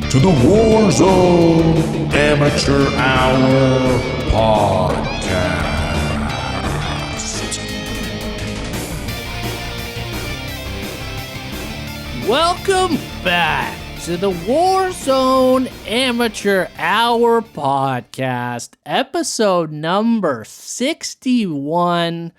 to the Warzone Amateur Hour podcast. Welcome back to the Warzone Amateur Hour podcast, episode number 61.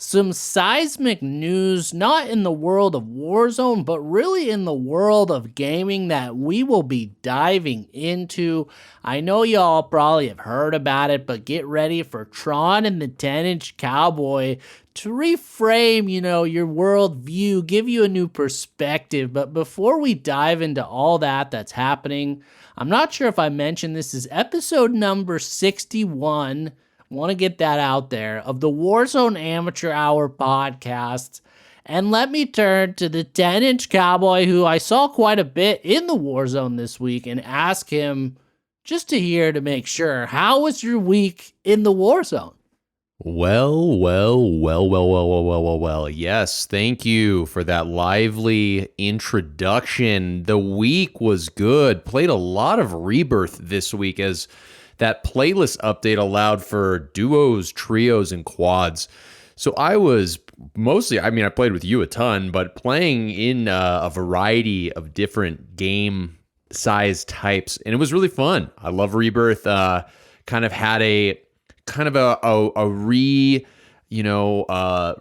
Some seismic news, not in the world of Warzone, but really in the world of gaming that we will be diving into. I know y'all probably have heard about it, but get ready for Tron and the 10-Inch to reframe, your world view, give you a new perspective. But before we dive into all that's happening, I'm not sure if I mentioned this is episode number 61. Want to get that out there, of the Warzone Amateur Hour podcast. And let me turn to the 10-Inch who I saw quite a bit in the Warzone this week, and ask him just to hear to make sure, how was your week in the Warzone? Well. Yes, thank you for that lively introduction. The week was good. Played a lot of Rebirth this week, as that playlist update allowed for duos, trios, and quads. So I was mostly, I played with you a ton, but playing in a variety of different game size types, and it was really fun. I love Rebirth. Kind of had a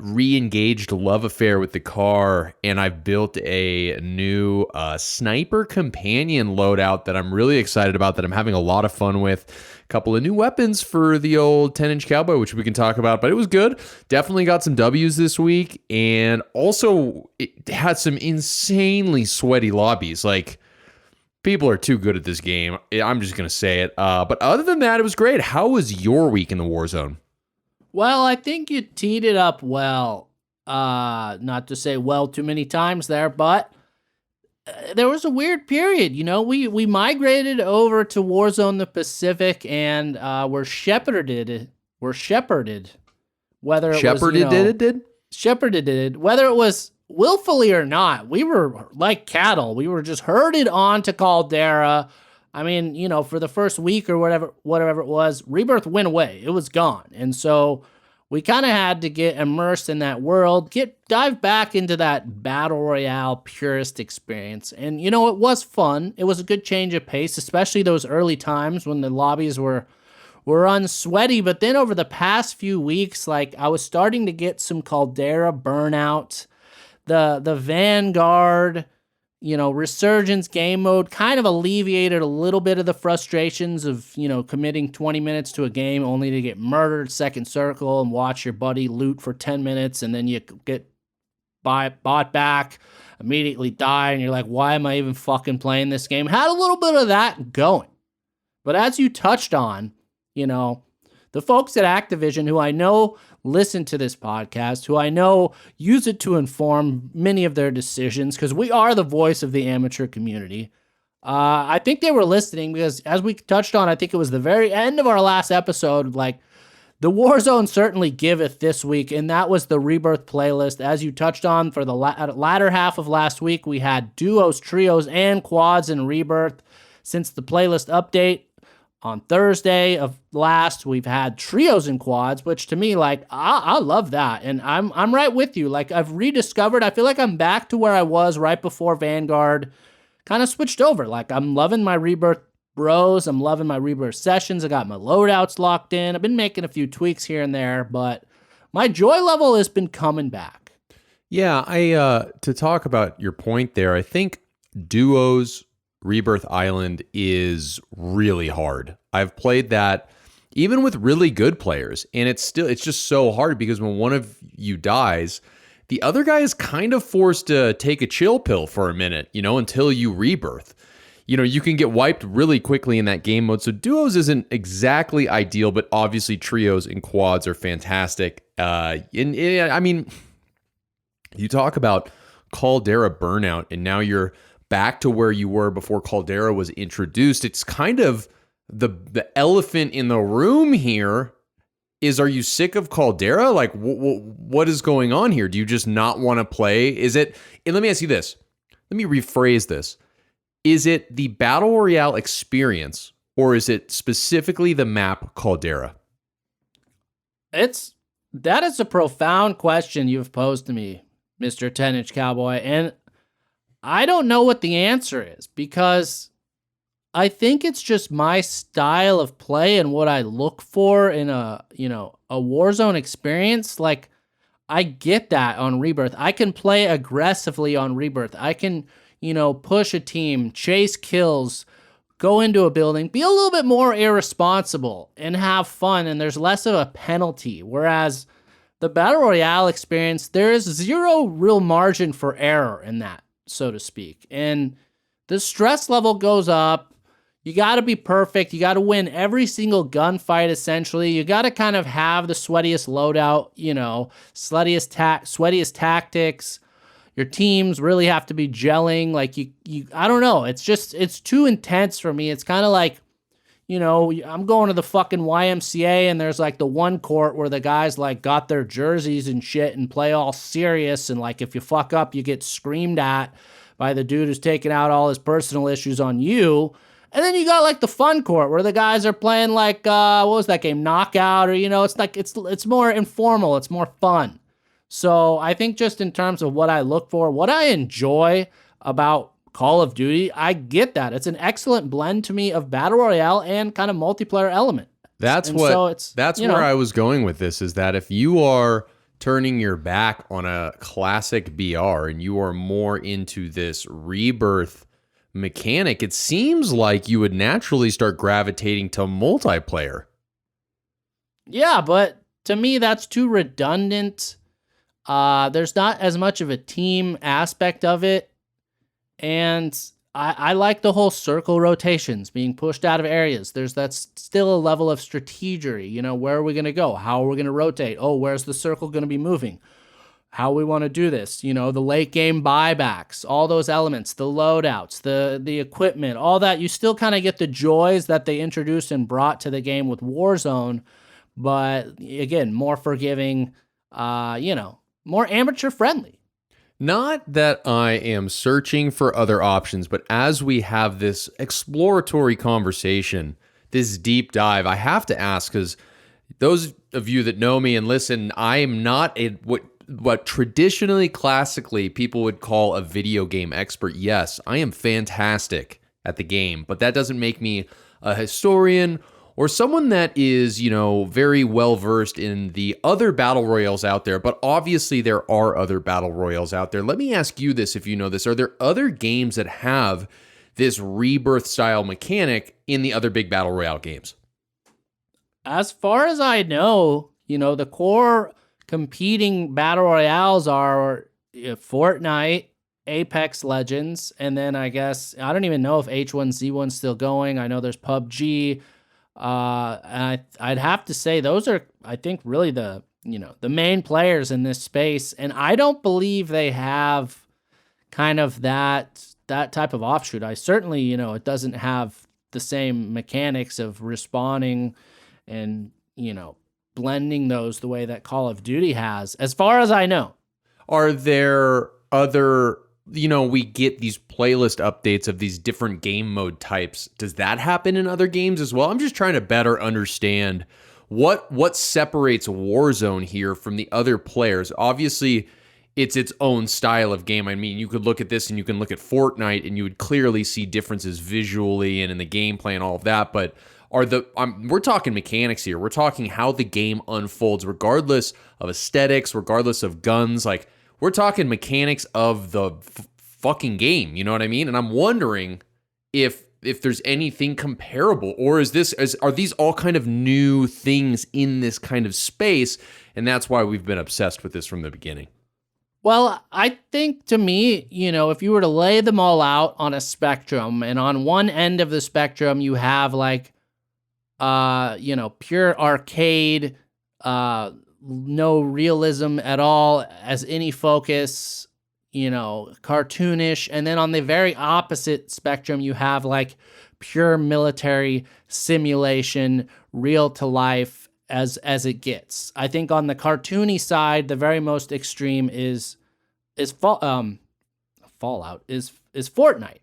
re-engaged love affair with the car, and I've built a new sniper companion loadout that I'm really excited about, that I'm having a lot of fun with. A couple of new weapons for the old 10-Inch, which we can talk about, but it was good. Definitely got some W's this week, and also it had some insanely sweaty lobbies. Like, people are too good at this game. I'm just going to say it. But other than that, it was great. How was your week in the Warzone? Well, I think you teed it up well. Not to say well too many times there, but there was a weird period. We migrated over to Warzone the Pacific, and were shepherded. Whether it was, shepherded, whether it was willfully or not. We were like cattle. We were just herded onto Caldera. For the first week or whatever it was, Rebirth went away. It was gone. And so we kind of had to get immersed in that world, dive back into that battle royale purist experience. And, it was fun. It was a good change of pace, especially those early times when the lobbies were unsweaty. But then over the past few weeks, I was starting to get some Caldera burnout. The Vanguard, Resurgence game mode kind of alleviated a little bit of the frustrations of, committing 20 minutes to a game only to get murdered second circle and watch your buddy loot for 10 minutes, and then you get bought back, immediately die, and you're like, why am I even fucking playing this game? Had a little bit of that going. But as you touched on, the folks at Activision, who I know listen to this podcast, who I know use it to inform many of their decisions, because we are the voice of the amateur community. I think they were listening, because as we touched on, I think it was the very end of our last episode, the Warzone certainly giveth this week, and that was the Rebirth playlist. As you touched on, for the latter half of last week, we had duos, trios, and quads in Rebirth. Since the playlist update on Thursday of last, we've had trios and quads, which to me, I love that. And I'm right with you. I've rediscovered, I feel like I'm back to where I was right before Vanguard kind of switched over. I'm loving my Rebirth bros. I'm loving my Rebirth sessions. I got my loadouts locked in. I've been making a few tweaks here and there, but my joy level has been coming back. Yeah, to talk about your point there, I think duos, Rebirth Island is really hard. I've played that even with really good players, and it's just so hard, because when one of you dies, the other guy is kind of forced to take a chill pill for a minute, until you rebirth. You can get wiped really quickly in that game mode. So duos isn't exactly ideal, but obviously trios and quads are fantastic. You talk about Caldera burnout, and now you're back to where you were before Caldera was introduced. It's kind of the elephant in the room here is, are you sick of Caldera? What is going on here? Do you just not want to play? Is it, and let me ask you this. Let me rephrase this. Is it the Battle Royale experience, or is it specifically the map Caldera? That is a profound question you've posed to me, Mr. 10-inch Cowboy, and I don't know what the answer is, because I think it's just my style of play and what I look for in a Warzone experience. Like, I get that on Rebirth. I can play aggressively on Rebirth. I can, push a team, chase kills, go into a building, be a little bit more irresponsible and have fun, and there's less of a penalty. Whereas the Battle Royale experience, there is zero real margin for error in that, so to speak. And the stress level goes up. You got to be perfect. You got to win every single gunfight, essentially. You got to kind of have the sweatiest loadout, sweatiest tactics. Your teams really have to be gelling. Like, I don't know. It's too intense for me. It's kind of like, I'm going to the fucking YMCA and there's like the one court where the guys like got their jerseys and shit and play all serious. And like, if you fuck up, you get screamed at by the dude who's taking out all his personal issues on you. And then you got like the fun court where the guys are playing like, what was that game? Knockout, or, it's like, it's more informal. It's more fun. So I think just in terms of what I look for, what I enjoy about Call of Duty, I get that. It's an excellent blend to me of Battle Royale and kind of multiplayer element. That's where I was going with this, is that if you are turning your back on a classic BR and you are more into this Rebirth mechanic, it seems like you would naturally start gravitating to multiplayer. Yeah, but to me, that's too redundant. There's not as much of a team aspect of it. And I like the whole circle rotations, being pushed out of areas. That's still a level of strategery. Where are we going to go? How are we going to rotate? Oh, where's the circle going to be moving? How we want to do this, the late game buybacks, all those elements, the loadouts, the equipment, all that. You still kind of get the joys that they introduced and brought to the game with Warzone, but again, more forgiving, more amateur friendly. Not that I am searching for other options, but as we have this exploratory conversation, this deep dive, I have to ask, because those of you that know me and listen, I am not what traditionally, classically, people would call a video game expert. Yes, I am fantastic at the game, but that doesn't make me a historian or someone that is, very well-versed in the other battle royales out there. But obviously, there are other battle royales out there. Let me ask you this, if you know this. Are there other games that have this Rebirth-style mechanic in the other big battle royale games? As far as I know, the core competing battle royales are Fortnite, Apex Legends, and then I guess, I don't even know if H1Z1's still going. I know there's PUBG. And I'd have to say those are, I think, really the main players in this space. And I don't believe they have kind of that type of offshoot. I certainly, it doesn't have the same mechanics of respawning and, blending those the way that Call of Duty has, as far as I know. Are there other, we get these playlist updates of these different game mode types. Does that happen in other games as well? I'm just trying to better understand what separates Warzone here from the other players. Obviously, it's its own style of game. I mean, you could look at this and you can look at Fortnite and you would clearly see differences visually and in the gameplay and all of that, but we're talking mechanics here. We're talking how the game unfolds, regardless of aesthetics, regardless of guns. Like, we're talking mechanics of the fucking game. You know what I mean? And I'm wondering if there's anything comparable, or are these all kind of new things in this kind of space? And that's why we've been obsessed with this from the beginning. Well, I think, to me, if you were to lay them all out on a spectrum, and on one end of the spectrum you have like pure arcade, no realism at all as any focus, cartoonish. And then on the very opposite spectrum, you have like pure military simulation, real to life as it gets. I think on the cartoony side, the very most extreme is Fallout, is Fortnite.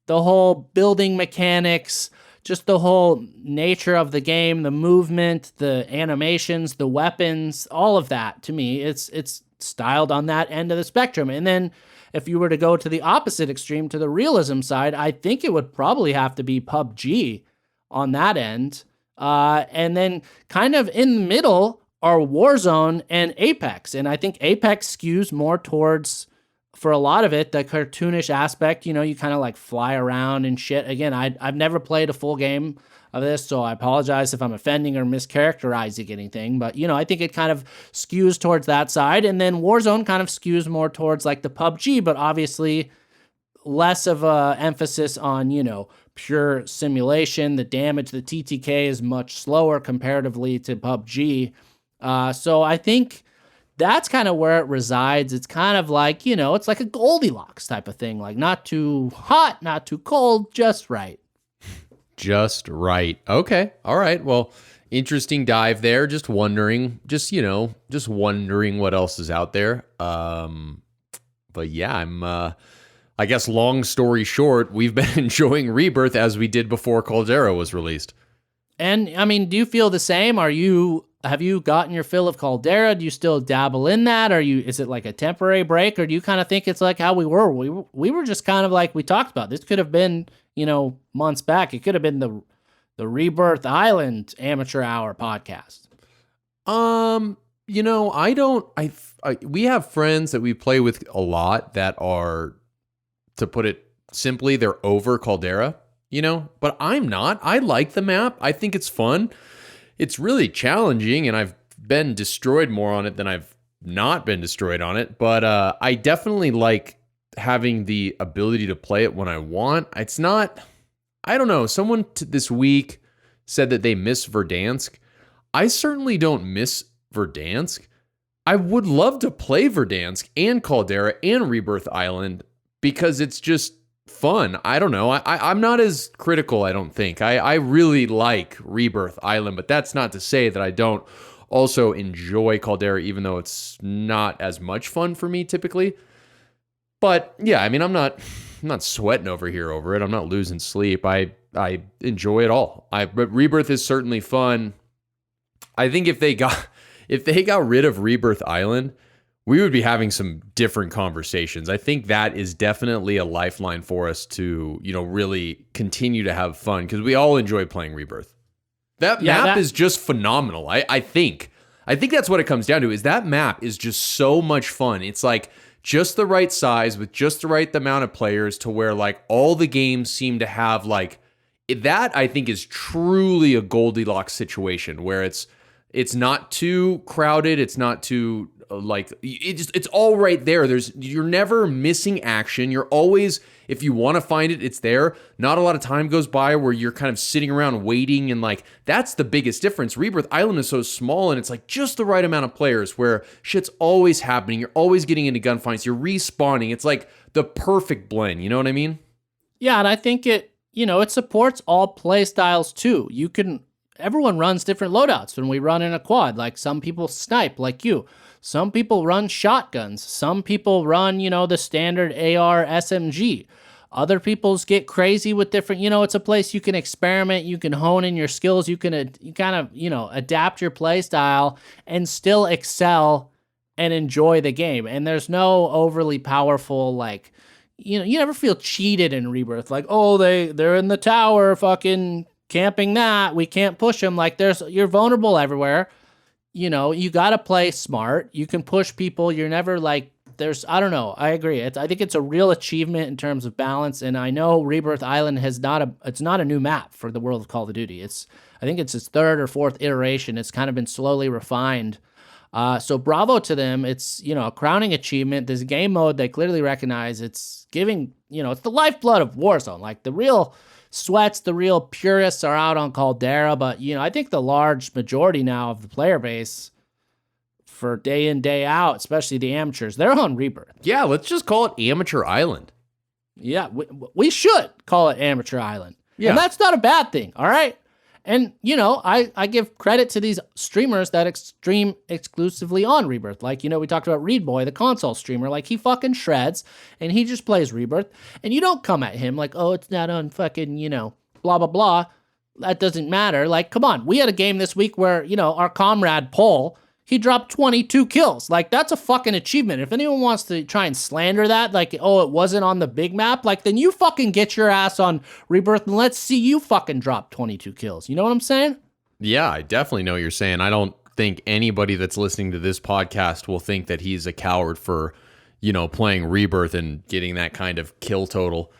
the whole building mechanics, just the whole nature of the game, the movement, the animations, the weapons, all of that, to me, it's styled on that end of the spectrum. And then if you were to go to the opposite extreme, to the realism side, I think it would probably have to be PUBG on that end. And then kind of in the middle are Warzone and Apex. And I think Apex skews more towards, for a lot of it, the cartoonish aspect. You know, you kind of like fly around and shit. Again, I've never played a full game of this, so I apologize if I'm offending or mischaracterizing anything. But, you know, I think it kind of skews towards that side. And then Warzone kind of skews more towards like the PUBG, but obviously less of a emphasis on, you know, pure simulation. The damage, the TTK is much slower comparatively to PUBG. So I think that's kind of where it resides. It's kind of like, you know, it's like a Goldilocks type of thing. Like not too hot, not too cold, just right. Just right. Okay. All right. Well, interesting dive there. Just wondering what else is out there. But yeah, I guess long story short, we've been enjoying Rebirth as we did before Caldera was released. And I mean, do you feel the same? Have you gotten your fill of Caldera? Do you still dabble in that? Is it like a temporary break, or do you kind of think it's like how we were? We were just kind of like we talked about. This could have been, you know, months back. It could have been the Rebirth Island Amateur Hour podcast. You know, we have friends that we play with a lot that are, to put it simply, they're over Caldera, you know, but I'm not. I like the map. I think it's fun. It's really challenging, and I've been destroyed more on it than I've not been destroyed on it, but I definitely like having the ability to play it when I want. It's not, I don't know, someone this week said that they miss Verdansk. I certainly don't miss Verdansk. I would love to play Verdansk and Caldera and Rebirth Island because it's just fun. I don't know. I'm not as critical, I don't think. I really like Rebirth Island, but that's not to say that I don't also enjoy Caldera, even though it's not as much fun for me typically. But yeah, I mean, I'm not sweating over it. I'm not losing sleep. I enjoy it all. But Rebirth is certainly fun. I think if they got rid of Rebirth Island, we would be having some different conversations. I think that is definitely a lifeline for us to, you know, really continue to have fun because we all enjoy playing Rebirth. That map is just phenomenal. I think that's what it comes down to, is that map is just so much fun. It's like just the right size with just the right amount of players to where like all the games seem to have like that. I think is truly a Goldilocks situation where it's not too crowded. It's not too it's all right there. You're never missing action. You're always, if you want to find it, it's there. Not a lot of time goes by where you're kind of sitting around waiting, and like that's the biggest difference. Rebirth Island is so small, and it's like just the right amount of players where shit's always happening. You're always getting into gunfights. You're respawning. It's like the perfect blend. You know what I mean? Yeah, and I think it supports all play styles too. Everyone runs different loadouts when we run in a quad. Like some people snipe like you. Some people run shotguns. Some people run, the standard AR SMG. Other people's get crazy with different, it's a place you can experiment, you can hone in your skills, you can adapt your play style and still excel and enjoy the game. And there's no overly powerful, like, you never feel cheated in Rebirth. Like, oh, they're in the tower fucking camping that. We can't push them. Like, you're vulnerable everywhere. You got to play smart. You can push people. You're never like, I don't know. I agree. I think it's a real achievement in terms of balance. And I know Rebirth Island it's not a new map for the world of Call of Duty. I think it's its third or fourth iteration. It's kind of been slowly refined. So bravo to them. It's, a crowning achievement. This game mode, they clearly recognize it's giving, it's the lifeblood of Warzone. Like the real sweats, the real purists are out on Caldera, but I think the large majority now of the player base for day in, day out, especially the amateurs, they're on Rebirth. Yeah, let's just call it Amateur Island. Yeah, we should call it Amateur Island. Yeah. And that's not a bad thing, all right? And, you know, I give credit to these streamers that stream exclusively on Rebirth. Like, you know, we talked about Reed Boy, the console streamer. Like, he fucking shreds, and he just plays Rebirth. And you don't come at him like, oh, it's not on fucking, you know, blah, blah, blah. That doesn't matter. Like, come on. We had a game this week where, you know, our comrade Paul, he dropped 22 kills. Like, that's a fucking achievement. If anyone wants to try and slander that, like, oh, it wasn't on the big map, like, then you fucking get your ass on Rebirth and let's see you fucking drop 22 kills. You know what I'm saying? Yeah, I definitely know what you're saying. I don't think anybody that's listening to this podcast will think that he's a coward for, you know, playing Rebirth and getting that kind of kill total.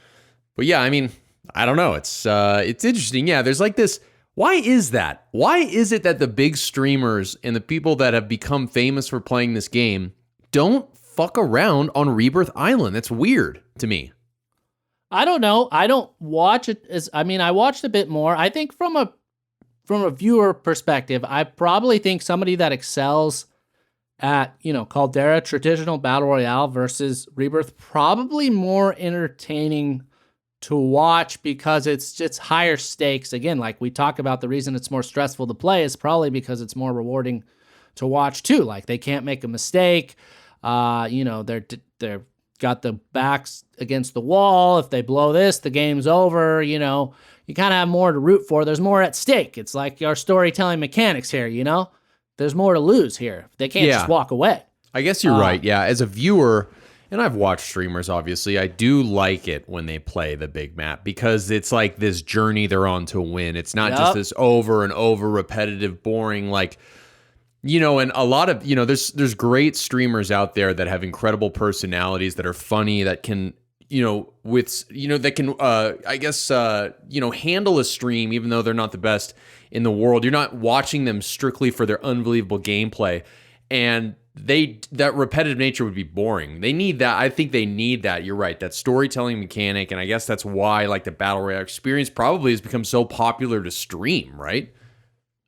But yeah, I mean, I don't know. It's interesting. Yeah, there's like this. Why is that? Why is it that the big streamers and the people that have become famous for playing this game don't fuck around on Rebirth Island? That's weird to me. I don't know. I don't watch it I watched a bit more. I think from a viewer perspective, I probably think somebody that excels at, you know, Caldera traditional battle royale versus Rebirth probably more entertaining to watch because it's just higher stakes. Again, like we talk about, the reason it's more stressful to play is probably because it's more rewarding to watch too. Like they can't make a mistake. You know, they're got the backs against the wall. If they blow this, the game's over. You know, you kind of have more to root for. There's more at stake. It's like our storytelling mechanics here, you know? There's more to lose here. They can't just walk away. I guess you're right. Yeah, as a viewer, and I've watched streamers, obviously, I do like it when they play the big map because it's like this journey they're on to win. It's not just this over and over repetitive, boring, like, you know, and a lot of, you know, there's great streamers out there that have incredible personalities that are funny, that can, you know, that can, I guess, you know, handle a stream, even though they're not the best in the world. You're not watching them strictly for their unbelievable gameplay. And that repetitive nature would be boring. They need that. I think they need that. You're right. That storytelling mechanic. And I guess that's why, like, the battle royale experience probably has become so popular to stream, right?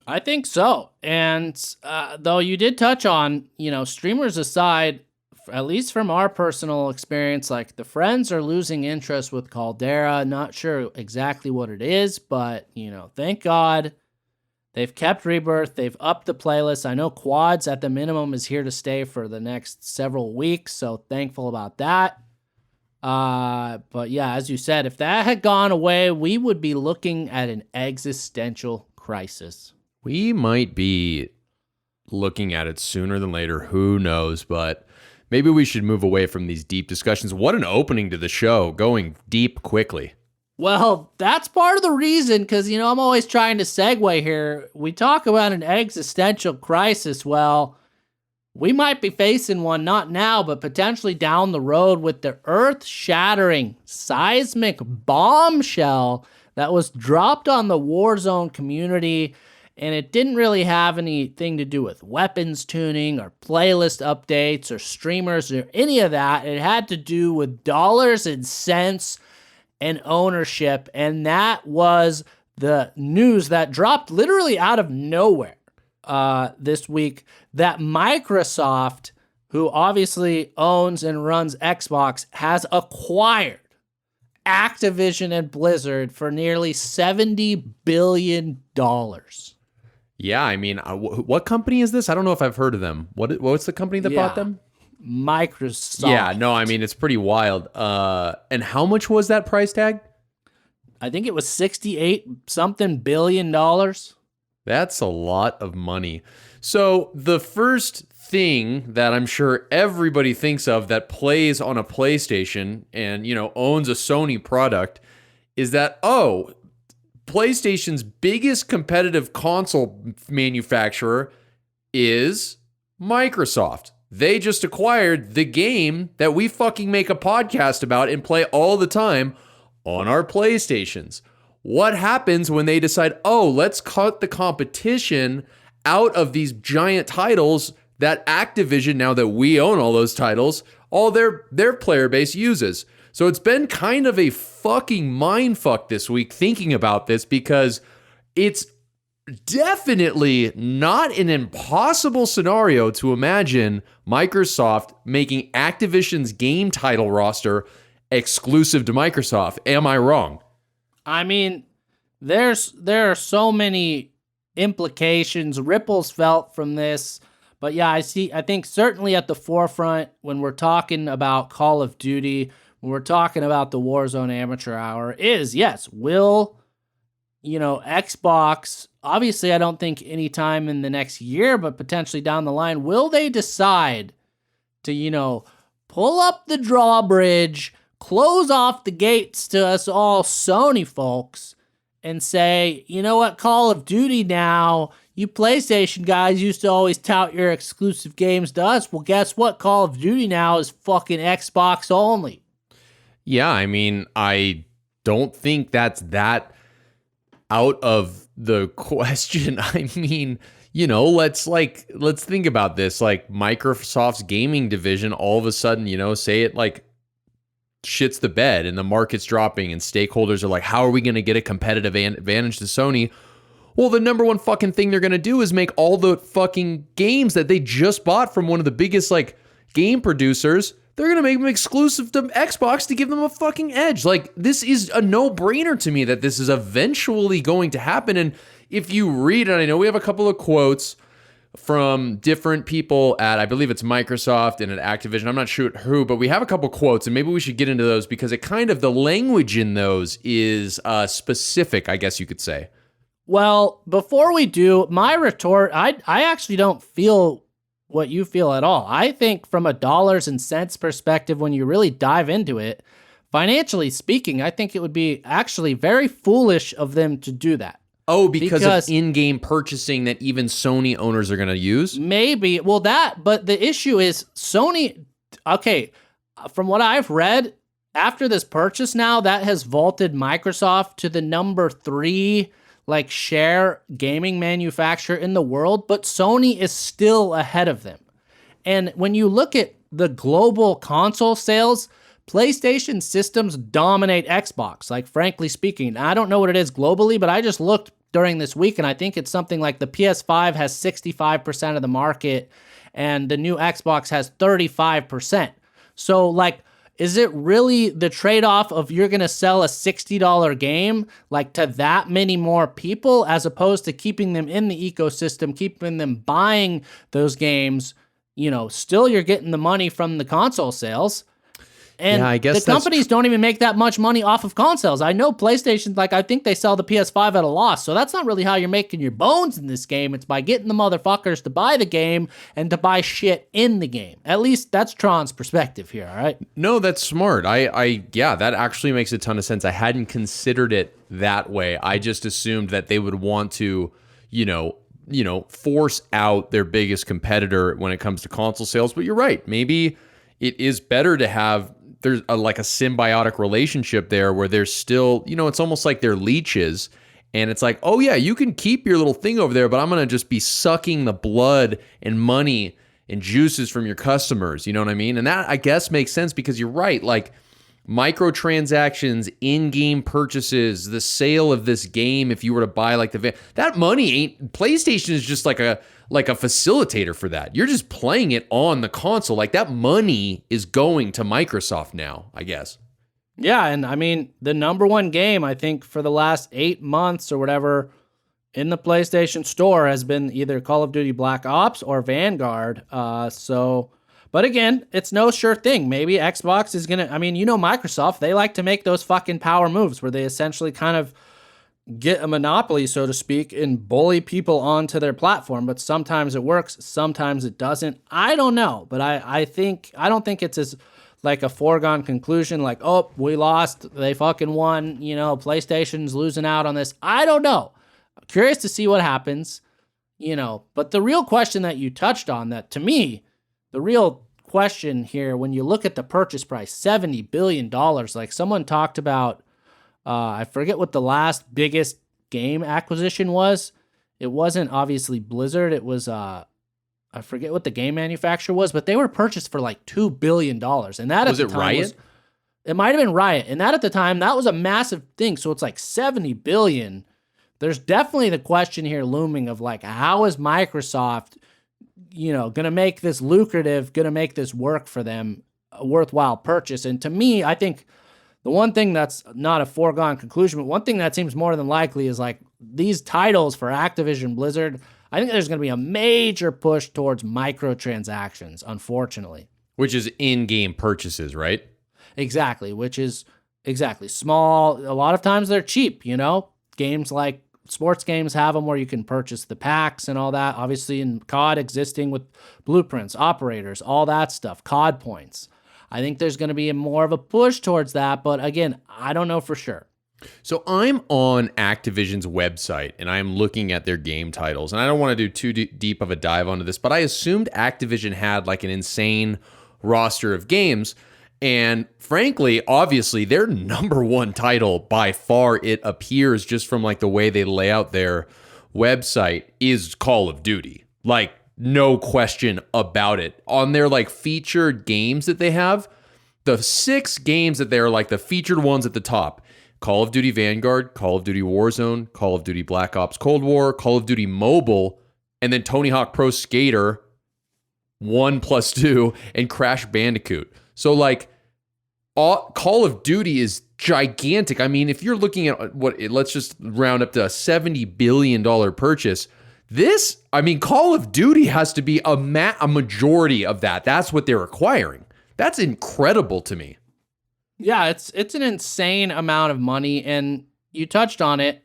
I think so. And though you did touch on, you know, streamers aside, at least from our personal experience, like the friends are losing interest with Caldera. Not sure exactly what it is, but, you know, thank God they've kept Rebirth. They've upped the playlist. I know Quads at the minimum is here to stay for the next several weeks, so thankful about that. But yeah, as you said, if that had gone away, we would be looking at an existential crisis. We might be looking at it sooner than later. Who knows? But maybe we should move away from these deep discussions. What an opening to the show, going deep quickly. Well, that's part of the reason, because, you know, I'm always trying to segue here. We talk about an existential crisis. Well, we might be facing one, not now, but potentially down the road with the earth-shattering seismic bombshell that was dropped on the Warzone community. And it didn't really have anything to do with weapons tuning or playlist updates or streamers or any of that. It had to do with dollars and cents and ownership. And that was the news that dropped literally out of nowhere this week, that Microsoft, who obviously owns and runs Xbox, has acquired Activision and Blizzard for nearly $70 billion. Yeah, I mean, what company is this? I don't know if I've heard of them. What's the company that bought them? Microsoft. Yeah, no, I mean, it's pretty wild. And how much was that price tag? I think it was $68-something billion. That's a lot of money. So the first thing that I'm sure everybody thinks of that plays on a PlayStation and, you know, owns a Sony product is that, oh, PlayStation's biggest competitive console manufacturer is Microsoft. They just acquired the game that we fucking make a podcast about and play all the time on our PlayStations. What happens when they decide, oh, let's cut the competition out of these giant titles that Activision, now that we own all those titles, all their player base uses? So it's been kind of a fucking mindfuck this week thinking about this, because it's definitely not an impossible scenario to imagine Microsoft making Activision's game title roster exclusive to Microsoft. Am I wrong? I mean, there are so many implications, ripples felt from this. But yeah, I think certainly at the forefront when we're talking about Call of Duty, when we're talking about the Warzone Amateur Hour is, yes, will, Xbox, obviously I don't think anytime in the next year, but potentially down the line, will they decide to, pull up the drawbridge, close off the gates to us all Sony folks, and say, you know what, Call of Duty now, you PlayStation guys used to always tout your exclusive games to us. Well, guess what? Call of Duty now is fucking Xbox only. Yeah, I mean, I don't think that's that out of the question. I mean, let's think about this. Like Microsoft's gaming division all of a sudden, say it like shits the bed and the market's dropping and stakeholders are like, how are we going to get a competitive advantage to Sony? Well, the number one fucking thing they're going to do is make all the fucking games that they just bought from one of the biggest game producers. They're going to make them exclusive to Xbox to give them a fucking edge. Like, this is a no-brainer to me that this is eventually going to happen. And if you read, and I know we have a couple of quotes from different people at, I believe it's Microsoft and at Activision. I'm not sure who, but we have a couple quotes, and maybe we should get into those because it kind of, the language in those is specific, I guess you could say. Well, before we do, my retort, I actually don't feel what you feel at all. I think from a dollars and cents perspective, when you really dive into it, financially speaking, I think it would be actually very foolish of them to do that. Oh, because of in-game purchasing that even Sony owners are going to use? Maybe. Well, but the issue is Sony, okay, from what I've read, after this purchase now, that has vaulted Microsoft to the number 3 share gaming manufacturer in the world, but Sony is still ahead of them. And when you look at the global console sales, PlayStation systems dominate Xbox, frankly speaking. I don't know what it is globally, but I just looked during this week, and I think it's something like the PS5 has 65% of the market, and the new Xbox has 35%. So, is it really the trade-off of you're going to sell a $60 game, to that many more people, as opposed to keeping them in the ecosystem, keeping them buying those games? Still you're getting the money from the console sales. And I guess the companies don't even make that much money off of consoles. I know PlayStation, I think they sell the PS5 at a loss. So that's not really how you're making your bones in this game. It's by getting the motherfuckers to buy the game and to buy shit in the game. At least that's Tron's perspective here, all right? No, that's smart. Yeah, that actually makes a ton of sense. I hadn't considered it that way. I just assumed that they would want to, force out their biggest competitor when it comes to console sales. But you're right. Maybe it is better to have there's a symbiotic relationship there where there's still, it's almost like they're leeches. And it's like, oh yeah, you can keep your little thing over there, but I'm going to just be sucking the blood and money and juices from your customers. You know what I mean? And that, I guess, makes sense because you're right. Microtransactions, in-game purchases, the sale of this game, if you were to buy that money ain't, PlayStation is just like a facilitator for that. You're just playing it on the console. That money is going to Microsoft now, I guess. Yeah, and I mean, the number one game, I think, for the last 8 months or whatever in the PlayStation Store has been either Call of Duty Black Ops or Vanguard. But again, it's no sure thing. Maybe Xbox is going to, Microsoft, they like to make those fucking power moves where they essentially kind of get a monopoly, so to speak, and bully people onto their platform. But sometimes it works, sometimes it doesn't. I don't know, but I don't think it's as a foregone conclusion, oh, we lost, they fucking won, PlayStation's losing out on this. I don't know. I'm curious to see what happens, But the real question that you touched on, that to me, the real question here, when you look at the purchase price, $70 billion, someone talked about, I forget what the last biggest game acquisition was. It wasn't obviously Blizzard. It was, I forget what the game manufacturer was, but they were purchased for $2 billion. And that was at the it time Riot? It might have been Riot. And that at the time, that was a massive thing. So it's $70 billion. There's definitely the question here looming of how is Microsoft, going to make this lucrative, going to make this work for them, a worthwhile purchase. And to me, I think the one thing that's not a foregone conclusion, but one thing that seems more than likely is like these titles for Activision Blizzard, I think there's going to be a major push towards microtransactions, unfortunately. Which is in-game purchases, right? Exactly, which is exactly small. A lot of times they're cheap, you know? Games like sports games have them where you can purchase the packs and all that. Obviously in COD existing with blueprints, operators, all that stuff, COD points. I think there's going to be more of a push towards that, but again, I don't know for sure. So I'm on Activision's website and I'm looking at their game titles, and I don't want to do too deep of a dive onto this, but I assumed Activision had like an insane roster of games. And frankly, obviously, their number one title by far, it appears just from like the way they lay out their website, is Call of Duty. Like, no question about it. On their like featured games that they have, the 6 games that they're like the featured ones at the top: Call of Duty Vanguard, Call of Duty Warzone, Call of Duty Black Ops Cold War, Call of Duty Mobile, and then Tony Hawk Pro Skater 1+2 and Crash Bandicoot. So like, Call of Duty is gigantic. I mean, if you're looking at let's just round up to a $70 billion purchase. Call of Duty has to be a majority of that. That's what they're acquiring. That's incredible to me. Yeah, it's an insane amount of money, and you touched on it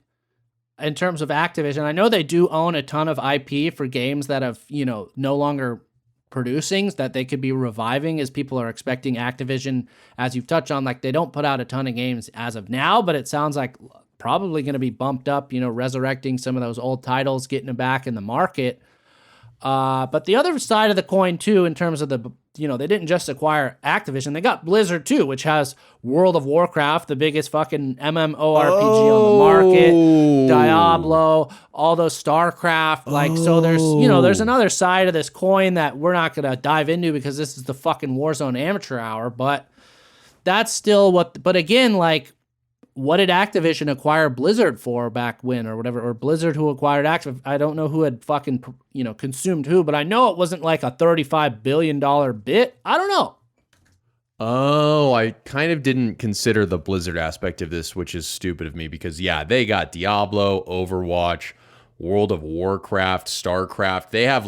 in terms of Activision. I know they do own a ton of IP for games that have, no longer producing, that they could be reviving, as people are expecting Activision, as you've touched on, like they don't put out a ton of games as of now, but it sounds like probably going to be bumped up, resurrecting some of those old titles, getting them back in the market. But the other side of the coin too, in terms of they didn't just acquire Activision, they got Blizzard too, which has World of Warcraft, the biggest fucking MMORPG on the market, Diablo, all those StarCraft, so there's another side of this coin that we're not going to dive into because this is the fucking Warzone Amateur Hour, but that's still but again, what did Activision acquire Blizzard for back when, or whatever, or Blizzard who acquired Activision? I don't know who had fucking, consumed who, but I know it wasn't like a $35 billion bit. I don't know. Oh, I kind of didn't consider the Blizzard aspect of this, which is stupid of me because, yeah, they got Diablo, Overwatch, World of Warcraft, StarCraft. They have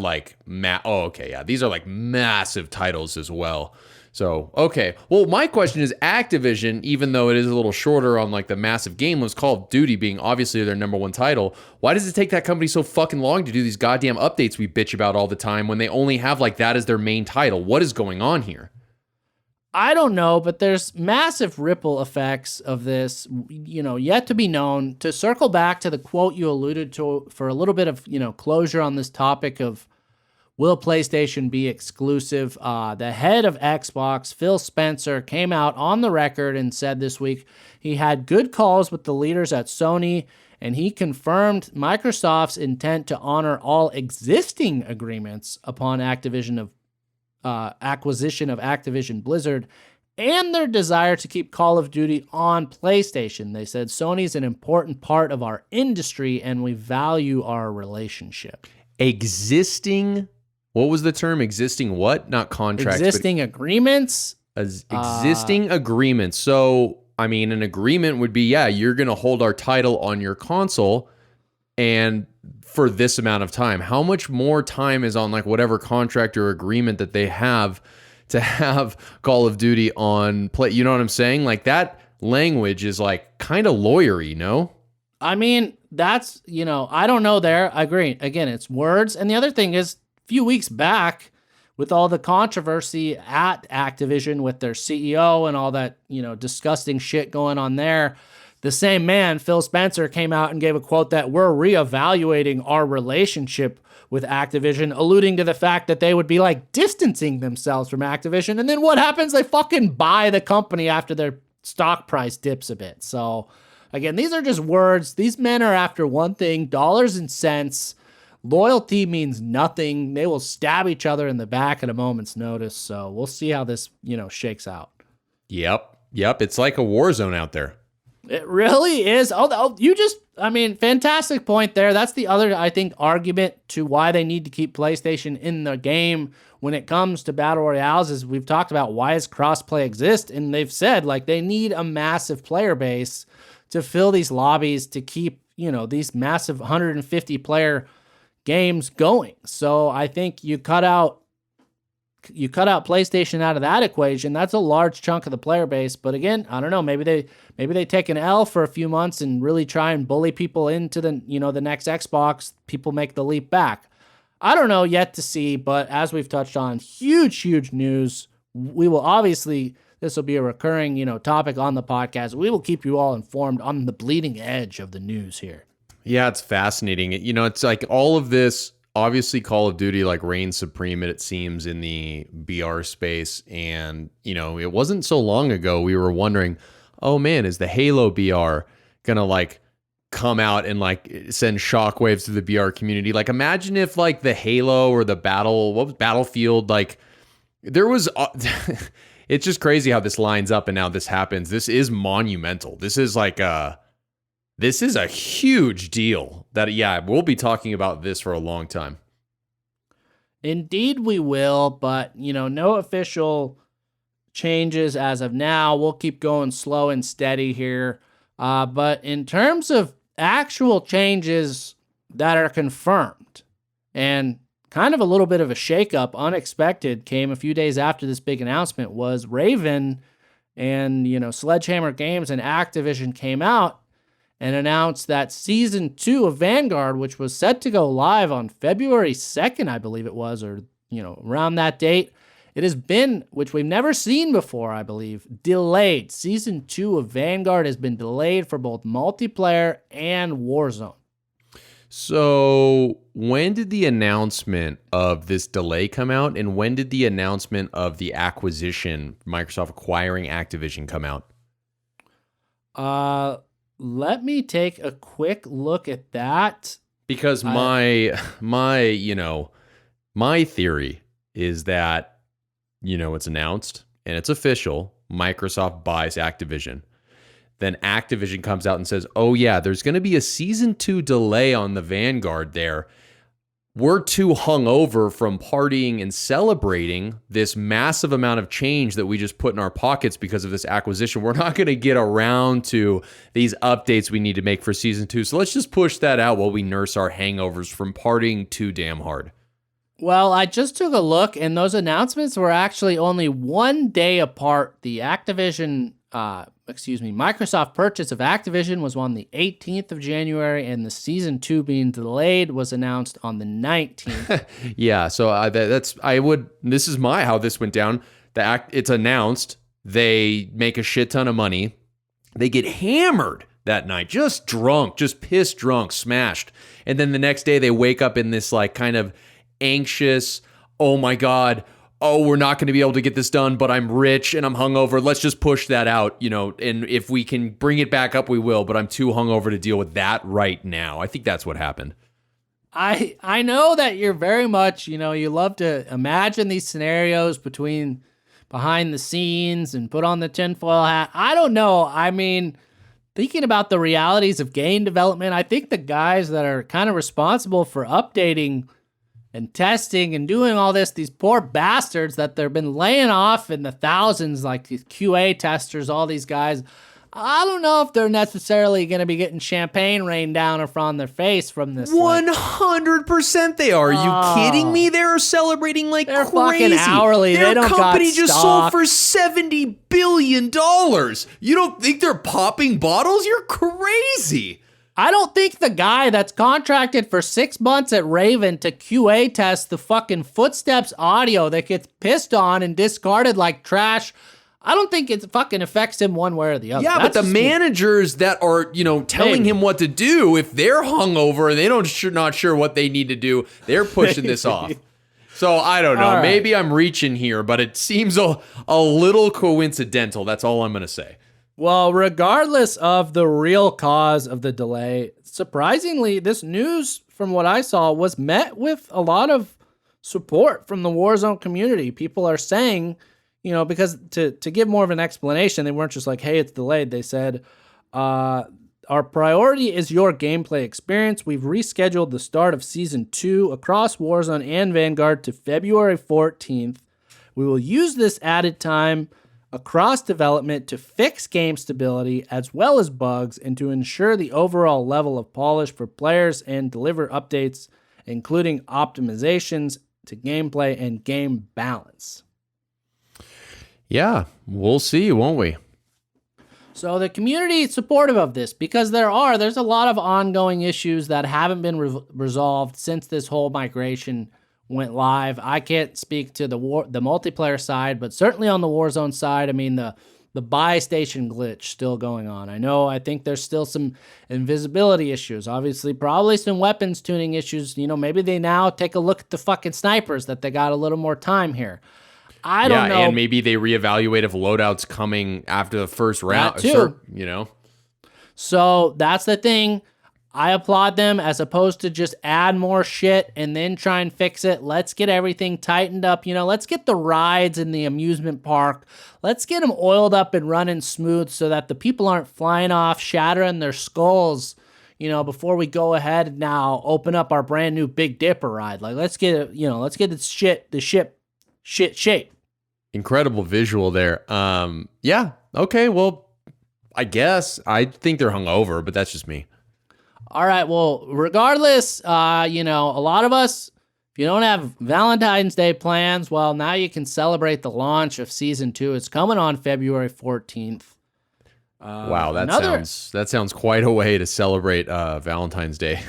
these are like massive titles as well. So, okay. Well, my question is, Activision, even though it is a little shorter on like the massive game list, Call of Duty being obviously their number one title, why does it take that company so fucking long to do these goddamn updates we bitch about all the time when they only have like that as their main title? What is going on here? I don't know, but there's massive ripple effects of this, yet to be known. To circle back to the quote you alluded to for a little bit of, closure on this topic of will PlayStation be exclusive? The head of Xbox, Phil Spencer, came out on the record and said this week he had good calls with the leaders at Sony, and he confirmed Microsoft's intent to honor all existing agreements upon acquisition of Activision Blizzard, and their desire to keep Call of Duty on PlayStation. They said Sony's an important part of our industry, and we value our relationship. What was the term? Existing what? Not contracts. Existing agreements. Existing agreements. So, an agreement would be, you're going to hold our title on your console and for this amount of time. How much more time is on like whatever contract or agreement that they have to have Call of Duty on play? You know what I'm saying? Like that language is like kind of lawyery, no? That's, I don't know there. I agree. Again, it's words. And the other thing is, few weeks back, with all the controversy at Activision with their CEO and all that, disgusting shit going on there, the same man, Phil Spencer, came out and gave a quote that we're reevaluating our relationship with Activision, alluding to the fact that they would be like distancing themselves from Activision. And then what happens? They fucking buy the company after their stock price dips a bit. So again, these are just words. These men are after one thing, dollars and cents. Loyalty means nothing. They will stab each other in the back at a moment's notice. So we'll see how this, shakes out. Yep. It's like a war zone out there. It really is. Fantastic point there. That's the other, I think, argument to why they need to keep PlayStation in the game when it comes to Battle Royales is we've talked about why does crossplay exist, and they've said, like, they need a massive player base to fill these lobbies to keep, these massive 150 player games going. So I think you cut out PlayStation out of that equation. That's a large chunk of the player base. But again, I don't know. Maybe they take an L for a few months and really try and bully people into the next Xbox. People make the leap back. I don't know yet to see. But as we've touched on, huge news. We will obviously, this will be a recurring topic on the podcast. We will keep you all informed on the bleeding edge of the news here. Yeah, it's fascinating. It's like all of this. Obviously, Call of Duty reigns supreme, it seems, in the BR space. And, it wasn't so long ago we were wondering, oh man, is the Halo BR going to come out and send shockwaves to the BR community? Imagine if the Halo or the Battlefield, there was, it's just crazy how this lines up and now this happens. This is monumental. This is This is a huge deal that, we'll be talking about this for a long time. Indeed we will, but, no official changes as of now. We'll keep going slow and steady here. But in terms of actual changes that are confirmed, and kind of a little bit of a shakeup, unexpected, came a few days after this big announcement, was Raven and, Sledgehammer Games and Activision came out and announced that Season 2 of Vanguard, which was set to go live on February 2nd, I believe it was, or, around that date, it has been, which we've never seen before, I believe, delayed. Season 2 of Vanguard has been delayed for both multiplayer and Warzone. So when did the announcement of this delay come out, and when did the announcement of the acquisition, Microsoft acquiring Activision, come out? Let me take a quick look at that. Because my theory is that, it's announced and it's official. Microsoft buys Activision. Then Activision comes out and says, oh yeah, there's going to be a Season 2 delay on the Vanguard there. We're too hungover from partying and celebrating this massive amount of change that we just put in our pockets because of this acquisition. We're not going to get around to these updates we need to make for Season 2. So let's just push that out while we nurse our hangovers from partying too damn hard. Well, I just took a look, and those announcements were actually only one day apart. The Microsoft purchase of Activision was on the 18th of January, and the Season 2 being delayed was announced on the 19th. Yeah, so this is how this went down. It's announced, they make a shit ton of money, they get hammered that night, just drunk, just pissed drunk, smashed, and then the next day they wake up in this kind of anxious, oh my god, we're not going to be able to get this done, but I'm rich and I'm hungover. Let's just push that out, and if we can bring it back up, we will, but I'm too hungover to deal with that right now. I think that's what happened. I know that you're very much, you love to imagine these scenarios behind the scenes and put on the tinfoil hat. I don't know. I mean, thinking about the realities of game development, I think the guys that are kind of responsible for updating and testing and doing all this, these poor bastards that they've been laying off in the thousands, like these QA testers, all these guys, I don't know if they're necessarily going to be getting champagne rained down on their face from this. 100% they are. Are you kidding me? They're celebrating like they're crazy. Fucking hourly. Their they don't company got just stock. sold for $70 billion. You don't think they're popping bottles? You're crazy. I don't think the guy that's contracted for 6 months at Raven to QA test the fucking Footsteps audio that gets pissed on and discarded like trash, I don't think it fucking affects him one way or the other. Yeah, but the managers that are, telling him what to do, if they're hungover and they not sure what they need to do, they're pushing this off. So I don't know. Right. Maybe I'm reaching here, but it seems a little coincidental. That's all I'm going to say. Well, regardless of the real cause of the delay, surprisingly, this news, from what I saw, was met with a lot of support from the Warzone community. People are saying, because to give more of an explanation, they weren't just like, hey, it's delayed. They said, Our priority is your gameplay experience. We've rescheduled the start of Season 2 across Warzone and Vanguard to February 14th. We will use this added time across development to fix game stability as well as bugs and to ensure the overall level of polish for players and deliver updates, including optimizations to gameplay and game balance. Yeah, we'll see, won't we? So the community is supportive of this because there's a lot of ongoing issues that haven't been resolved since this whole migration went live. I can't speak to the multiplayer side, but certainly on the Warzone side, I mean, the buy station glitch still going on. I think there's still some invisibility issues. Obviously, probably some weapons tuning issues. Maybe they now take a look at the fucking snipers that they got a little more time here. I don't know. And maybe they reevaluate if loadouts coming after the first round. That too. So that's the thing. I applaud them as opposed to just add more shit and then try and fix it. Let's get everything tightened up. Let's get the rides in the amusement park. Let's get them oiled up and running smooth so that the people aren't flying off, shattering their skulls, before we go ahead and now open up our brand new Big Dipper ride. Like, let's get the ship shape. Incredible visual there. Yeah. Okay. Well, I guess I think they're hungover, but that's just me. All right. Well, regardless, a lot of us, if you don't have Valentine's Day plans, well, now you can celebrate the launch of Season 2. It's coming on February 14th. Wow, that sounds quite a way to celebrate Valentine's Day.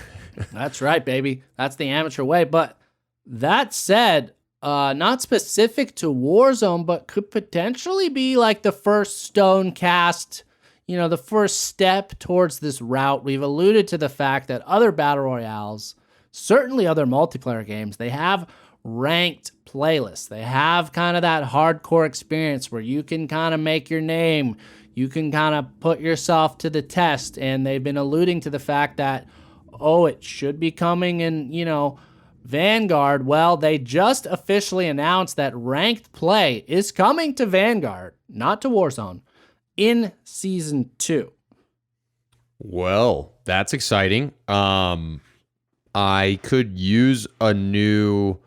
That's right, baby. That's the amateur way. But that said, not specific to Warzone, but could potentially be like the first stone cast, the first step towards this route. We've alluded to the fact that other battle royales, certainly other multiplayer games, they have ranked playlists. They have kind of that hardcore experience where you can kind of make your name, you can kind of put yourself to the test, and they've been alluding to the fact that, it should be coming in, Vanguard. Well, they just officially announced that ranked play is coming to Vanguard, not to Warzone, in Season 2. Well, that's exciting. I could use a new,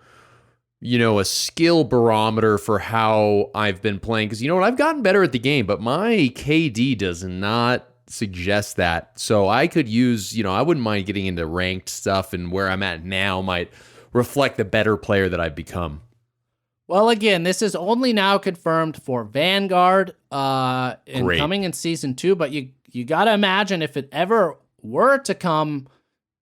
a skill barometer for how I've been playing. Because I've gotten better at the game, but my KD does not suggest that. So I could use, I wouldn't mind getting into ranked stuff, and where I'm at now might reflect the better player that I've become. Well, again, this is only now confirmed for Vanguard and coming in Season 2, but you got to imagine if it ever were to come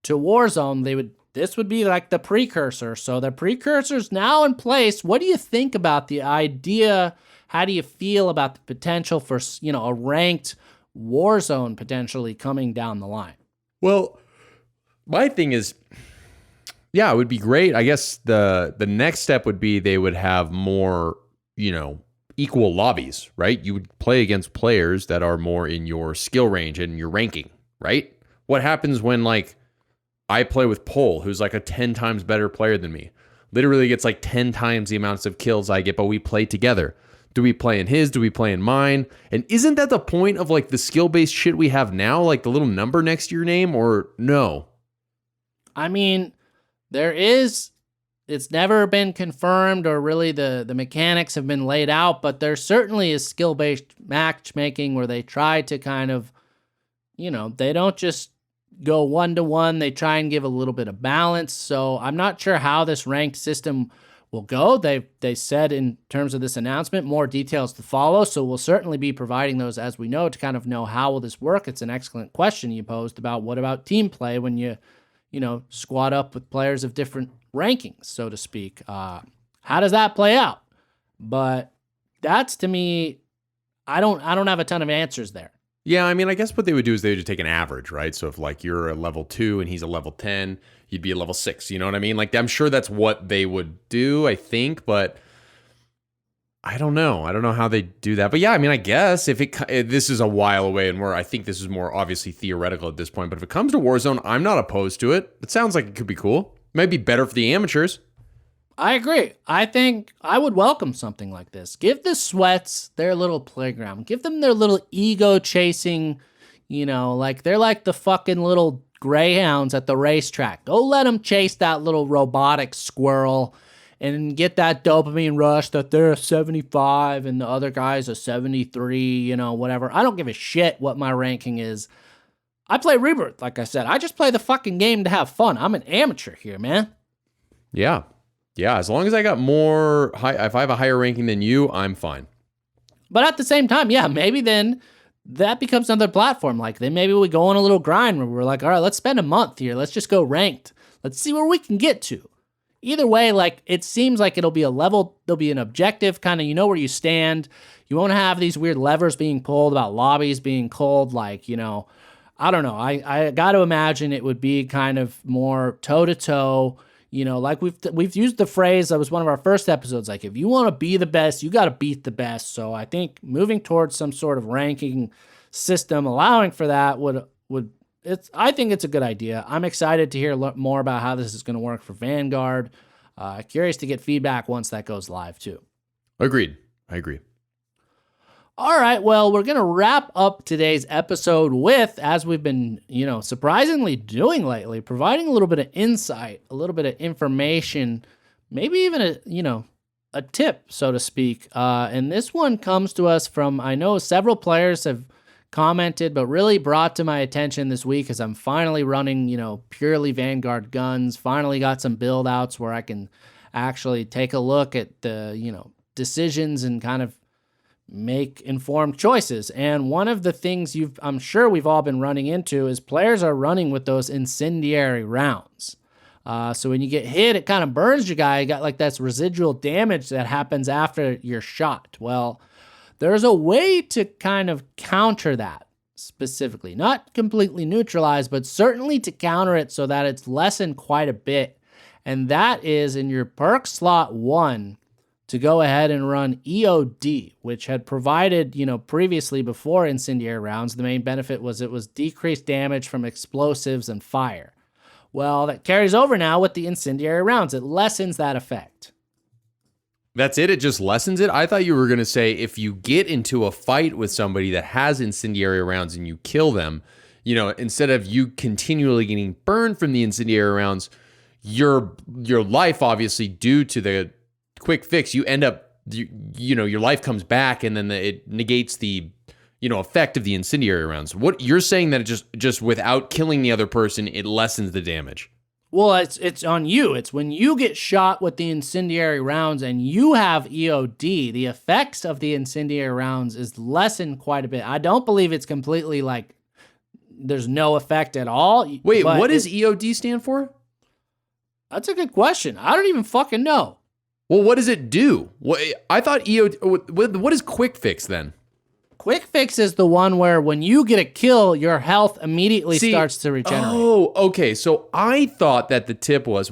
to Warzone, this would be like the precursor. So the precursor's now in place. What do you think about the idea? How do you feel about the potential for, a ranked Warzone potentially coming down the line? Well, my thing is, yeah, it would be great. I guess the next step would be they would have more, equal lobbies, right? You would play against players that are more in your skill range and your ranking, right? What happens when, I play with Pole, who's like a 10 times better player than me? Literally gets like 10 times the amounts of kills I get, but we play together. Do we play in his? Do we play in mine? And isn't that the point of the skill-based shit we have now? Like the little number next to your name, or no? I mean, it's never been confirmed, or really the mechanics have been laid out, but there certainly is skill-based matchmaking where they try to kind of, they don't just go 1-to-1. They try and give a little bit of balance. So I'm not sure how this ranked system will go. They said in terms of this announcement, more details to follow. So we'll certainly be providing those as we know to kind of know how will this work. It's an excellent question you posed about what about team play when you squad up with players of different rankings, so to speak. How does that play out? But that's, to me, I don't have a ton of answers there. Yeah, I mean, I guess what they would do is they would just take an average, right? So if you're a level 2 and he's a level 10, you'd be a level 6, you know what I mean? I'm sure that's what they would do, I think, but I don't know. I don't know how they do that. But yeah, I mean, I guess if this is a while away, and I think this is more obviously theoretical at this point, but if it comes to Warzone, I'm not opposed to it. It sounds like it could be cool. Might be better for the amateurs. I agree. I think I would welcome something like this. Give the sweats their little playground. Give them their little ego chasing, Like they're like the fucking little greyhounds at the racetrack. Go let them chase that little robotic squirrel and get that dopamine rush that they're a 75 and the other guy's a 73, whatever. I don't give a shit what my ranking is. I play Rebirth, like I said. I just play the fucking game to have fun. I'm an amateur here, man. Yeah. Yeah, as long as I got if I have a higher ranking than you, I'm fine. But at the same time, yeah, maybe then that becomes another platform. Like then maybe we go on a little grind where we're like, all right, let's spend a month here. Let's just go ranked. Let's see where we can get to. Either way, like it seems like it'll be a level, there'll be an objective, kind of where you stand. You won't have these weird levers being pulled about lobbies being cold. Like, I don't know. I got to imagine it would be kind of more toe-to-toe. Like we've used the phrase, that was one of our first episodes, like if you want to be the best, you got to beat the best. So I think moving towards some sort of ranking system allowing for that I think it's a good idea. I'm excited to hear more about how this is going to work for Vanguard. Curious to get feedback once that goes live too. Agreed. I agree. All right, well, we're going to wrap up today's episode with, as we've been, surprisingly doing lately, providing a little bit of insight, a little bit of information, maybe even a tip, so to speak. And this one comes to us from, I know several players have commented, but really brought to my attention this week as I'm finally running, purely Vanguard guns, finally got some build outs where I can actually take a look at the, decisions and kind of make informed choices. And one of the things I'm sure we've all been running into is players are running with those incendiary rounds. So when you get hit, it kind of burns your guy. You got like that residual damage that happens after you're shot. Well, there's a way to kind of counter that specifically, not completely neutralize, but certainly to counter it so that it's lessened quite a bit. And that is in your perk slot 1 to go ahead and run EOD, which had provided, previously before incendiary rounds. The main benefit was it was decreased damage from explosives and fire. Well, that carries over now with the incendiary rounds. It lessens that effect. That's it? It just lessens it? I thought you were going to say if you get into a fight with somebody that has incendiary rounds and you kill them, instead of you continually getting burned from the incendiary rounds, your life, obviously, due to the quick fix, you end up, your life comes back and then it negates the, effect of the incendiary rounds. What you're saying that it just without killing the other person, it lessens the damage. Well, it's on you. It's when you get shot with the incendiary rounds and you have EOD, the effects of the incendiary rounds is lessened quite a bit. I don't believe it's completely like there's no effect at all. Wait, what does EOD stand for? That's a good question. I don't even fucking know. Well, what does it do? I thought EOD. What is quick fix then? Quick fix is the one where when you get a kill, your health immediately starts to regenerate. Oh, okay. So I thought that the tip was,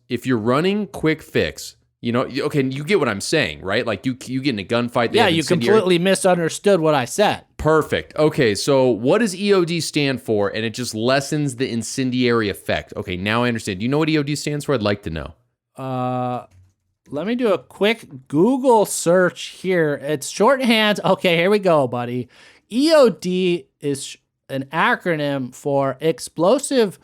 if you're running quick fix, okay, you get what I'm saying, right? Like you get in a gunfight. Yeah, you completely misunderstood what I said. Perfect. Okay, so what does EOD stand for? And it just lessens the incendiary effect. Okay, now I understand. Do you know what EOD stands for? I'd like to know. Let me do a quick Google search here. It's shorthand. Okay, here we go, buddy. EOD is an acronym for Explosive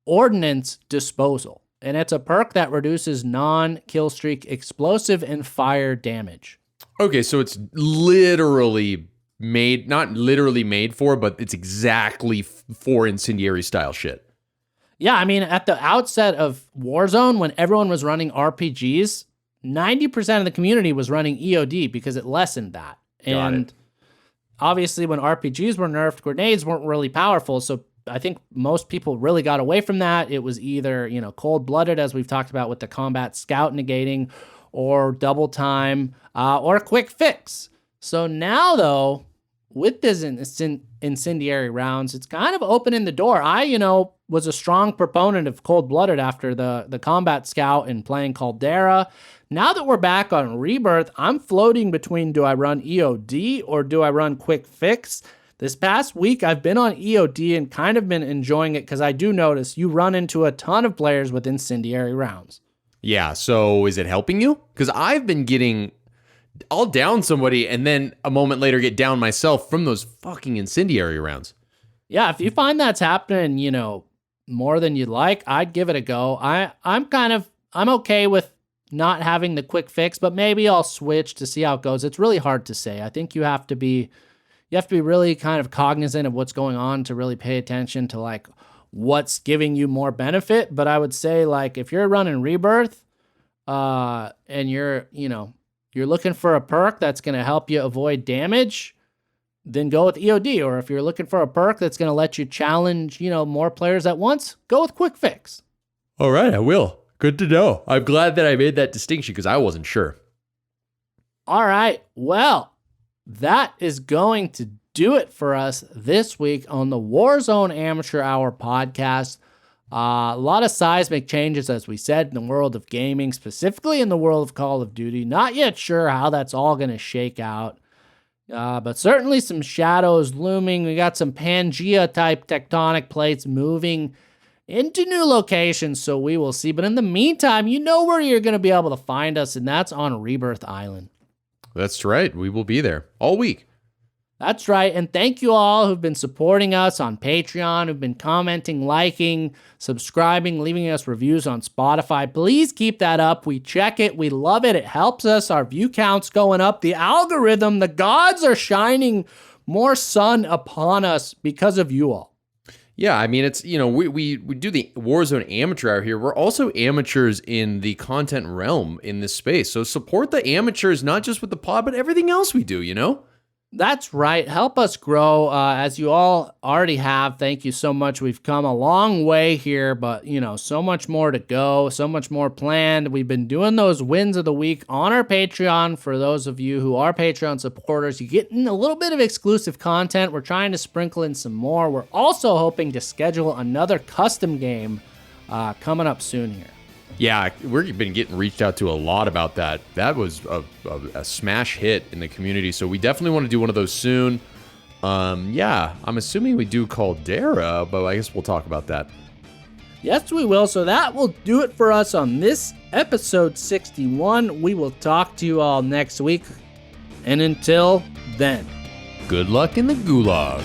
Ordnance Disposal, and it's a perk that reduces non-kill streak explosive and fire damage. Okay, so it's literally not literally made for, but it's exactly for incendiary style shit. Yeah, I mean, at the outset of Warzone, when everyone was running RPGs, 90% of the community was running EOD because it lessened that. And obviously, when RPGs were nerfed, grenades weren't really powerful. So I think most people really got away from that. It was either, cold-blooded, as we've talked about with the combat scout negating, or double time, or quick fix. So now, though, with this incendiary rounds, it's kind of opening the door. I, was a strong proponent of cold-blooded after the combat scout and playing Caldera. Now that we're back on Rebirth, I'm floating between, do I run EOD or do I run quick fix? This past week, I've been on EOD and kind of been enjoying it because I do notice you run into a ton of players with incendiary rounds. Yeah, so is it helping you? Because I've been getting I'll down somebody and then a moment later get down myself from those fucking incendiary rounds. Yeah, if you find that's happening, more than you'd like, I'd give it a go. I'm okay with not having the quick fix, but maybe I'll switch to see how it goes. It's really hard to say. I think you have to be really kind of cognizant of what's going on to really pay attention to like what's giving you more benefit. But I would say like if you're running Rebirth, and you're looking for a perk that's going to help you avoid damage, then go with EOD. Or if you're looking for a perk that's going to let you challenge, more players at once, go with quick fix. All right, I will. Good to know. I'm glad that I made that distinction because I wasn't sure. All right. Well, that is going to do it for us this week on the Warzone Amateur Hour podcast. A lot of seismic changes, as we said, in the world of gaming, specifically in the world of Call of Duty. Not yet sure how that's all going to shake out, but certainly some shadows looming. We got some Pangea-type tectonic plates moving into new locations, so we will see. But in the meantime, you know where you're going to be able to find us, and that's on Rebirth Island. That's right. We will be there all week. That's right. And thank you all who've been supporting us on Patreon, who've been commenting, liking, subscribing, leaving us reviews on Spotify. Please keep that up. We check it. We love it. It helps us. Our view count's going up. The algorithm, the gods are shining more sun upon us because of you all. Yeah, I mean, it's, we do the Warzone Amateur Hour here. We're also amateurs in the content realm in this space. So support the amateurs, not just with the pod, but everything else we do, That's right. Help us grow, as you all already have. Thank you so much. We've come a long way here, but, so much more to go, so much more planned. We've been doing those wins of the week on our Patreon. For those of you who are Patreon supporters, you're getting a little bit of exclusive content. We're trying to sprinkle in some more. We're also hoping to schedule another custom game coming up soon here. Yeah, we've been getting reached out to a lot about that. That was a smash hit in the community, so we definitely want to do one of those soon. Yeah, I'm assuming we do Caldera, but I guess we'll talk about that. Yes, we will. So that will do it for us on this episode 61. We will talk to you all next week. And until then, good luck in the gulag.